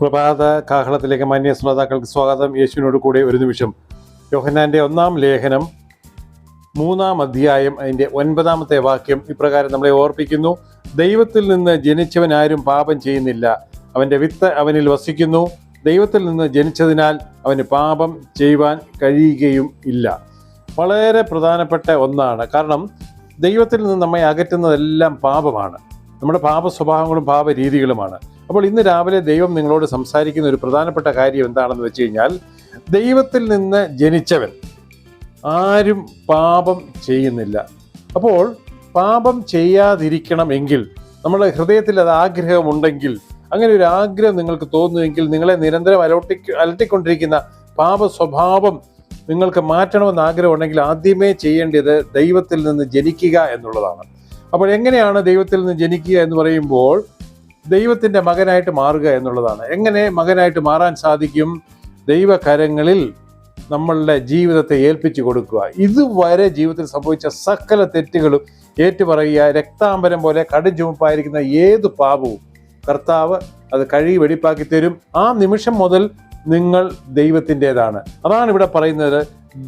പ്രഭാത കാഹളത്തിലേക്ക് മാന്യ ശ്രോതാക്കൾക്ക് സ്വാഗതം. യേശുവിനോട് കൂടെ ഒരു നിമിഷം. യോഹന്നാന്റെ 1-ാം ലേഖനം 3-ാം അധ്യായം അതിൻ്റെ 9-ാമത്തെ വാക്യം ഇപ്രകാരം നമ്മളെ ഓർപ്പിക്കുന്നു: ദൈവത്തിൽ നിന്ന് ജനിച്ചവൻ ആരും പാപം ചെയ്യുന്നില്ല, അവൻ്റെ വിത്ത് അവനിൽ വസിക്കുന്നു. ദൈവത്തിൽ നിന്ന് ജനിച്ചതിനാൽ അവന് പാപം ചെയ്യുവാൻ കഴിയുകയും ഇല്ല. വളരെ പ്രധാനപ്പെട്ട ഒന്നാണ്. കാരണം ദൈവത്തിൽ നിന്ന് നമ്മെ അകറ്റുന്നതെല്ലാം പാപമാണ്. നമ്മുടെ പാപ സ്വഭാവങ്ങളും പാപ രീതികളുമാണ്. അപ്പോൾ ഇന്ന് രാവിലെ ദൈവം നിങ്ങളോട് സംസാരിക്കുന്ന ഒരു പ്രധാനപ്പെട്ട കാര്യം എന്താണെന്ന് വെച്ച് കഴിഞ്ഞാൽ, ദൈവത്തിൽ നിന്ന് ജനിച്ചവൻ ആരും പാപം ചെയ്യുന്നില്ല. അപ്പോൾ പാപം ചെയ്യാതിരിക്കണമെങ്കിൽ നമ്മുടെ ഹൃദയത്തിൽ അത് ആഗ്രഹമുണ്ടെങ്കിൽ, അങ്ങനെ ഒരു ആഗ്രഹം നിങ്ങൾക്ക് തോന്നുമെങ്കിൽ, നിങ്ങളെ നിരന്തരം അലട്ടിക്കൊണ്ടിരിക്കുന്ന പാപ സ്വഭാവം നിങ്ങൾക്ക് മാറ്റണമെന്ന് ആഗ്രഹമുണ്ടെങ്കിൽ ആദ്യമേ ചെയ്യേണ്ടത് ദൈവത്തിൽ നിന്ന് ജനിക്കുക എന്നുള്ളതാണ്. അപ്പോൾ എങ്ങനെയാണ് ദൈവത്തിൽ നിന്ന് ജനിക്കുക എന്ന് പറയുമ്പോൾ, ദൈവത്തിൻ്റെ മകനായിട്ട് മാറുക എന്നുള്ളതാണ്. എങ്ങനെ മകനായിട്ട് മാറാൻ സാധിക്കും? ദൈവകരങ്ങളിൽ നമ്മളുടെ ജീവിതത്തെ ഏൽപ്പിച്ചു കൊടുക്കുക. ഇതുവരെ ജീവിതത്തിൽ സംഭവിച്ച സകല തെറ്റുകളും ഏറ്റുപറയുക. രക്താംബരം പോലെ കടും ചുമപ്പായിരിക്കുന്ന ഏത് പാപവും കർത്താവ് അത് കഴുകി വെടിപ്പാക്കി തരും. ആ നിമിഷം മുതൽ നിങ്ങൾ ദൈവത്തിൻ്റെതാണ്. അതാണ് ഇവിടെ പറയുന്നത്,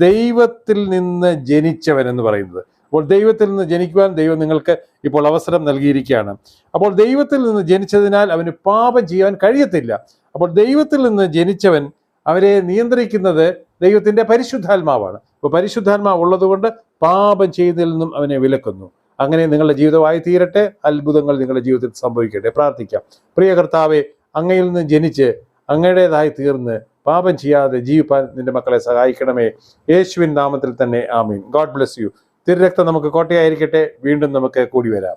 ദൈവത്തിൽ നിന്ന് ജനിച്ചവൻ എന്ന് പറയുന്നത്. അപ്പോൾ ദൈവത്തിൽ നിന്ന് ജനിക്കുവാൻ ദൈവം നിങ്ങൾക്ക് ഇപ്പോൾ അവസരം നൽകിയിരിക്കുകയാണ്. അപ്പോൾ ദൈവത്തിൽ നിന്ന് ജനിച്ചതിനാൽ അവന് പാപം ചെയ്യാൻ കഴിയത്തില്ല. അപ്പോൾ ദൈവത്തിൽ നിന്ന് ജനിച്ചവൻ അവരെ നിയന്ത്രിക്കുന്നത് ദൈവത്തിൻ്റെ പരിശുദ്ധാത്മാവാണ്. അപ്പോൾ പരിശുദ്ധാത്മാവ് ഉള്ളതുകൊണ്ട് പാപം ചെയ്യുന്നതിൽ നിന്നും അവനെ വിലക്കുന്നു. അങ്ങനെ നിങ്ങളുടെ ജീവിതമായി തീരട്ടെ. അത്ഭുതങ്ങൾ നിങ്ങളുടെ ജീവിതത്തിൽ സംഭവിക്കട്ടെ. പ്രാർത്ഥിക്കാം. പ്രിയ കർത്താവേ, അങ്ങയിൽ നിന്ന് ജനിച്ച് അങ്ങയുടേതായി തീർന്ന് പാപം ചെയ്യാതെ ജീവിപ്പാൻ നിന്റെ മക്കളെ സഹായിക്കണമേ. യേശുവിൻ നാമത്തിൽ തന്നെ ആമീൻ. God bless you. തിരുരക്തം നമുക്ക് കോട്ടയായിരിക്കട്ടെ. വീണ്ടും നമുക്ക് കൂടി വരാം.